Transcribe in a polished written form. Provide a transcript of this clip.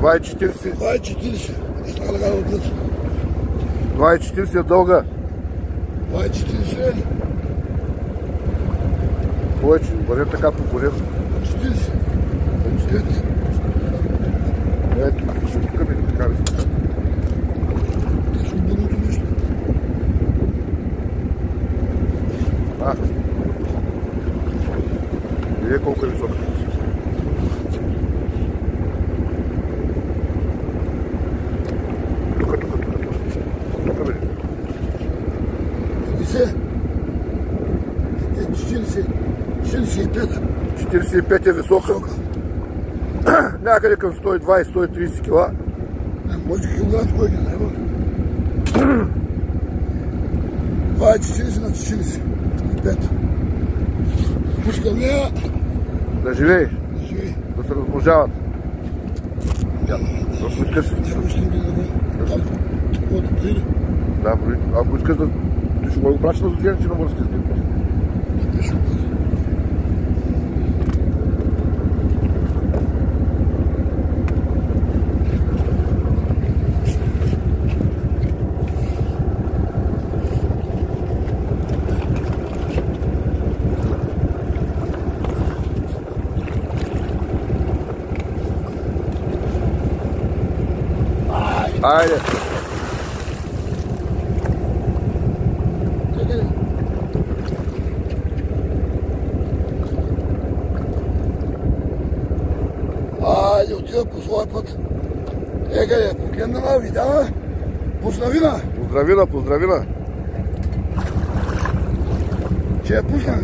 2,40. 2,40. Šta легава отвъд? 2,40 дълга. 2,40. Повече, бъде така по поле. 40. Ето, тук ми така ли? Точно бъдното нещо. Видя колко е високо. Тук бе. 50. 40. 45. 45 е висока. Някъде към 120-130 кила. Може килограм, кой ги знае. 2,40 на 45. Пускам нея. Да живее. Да живее. Да се размножават. Ако искаш... Някой ще ги даде. Там, такова броили. Да, брои. Ако искаш да... Ти ще го праща на Зодиен, че на морски сбит. Не беше го бъде. Айде! Айде, отида по своя път. Егале, погледнала, видяла. Поздравина. Поздравина! Че я пусна.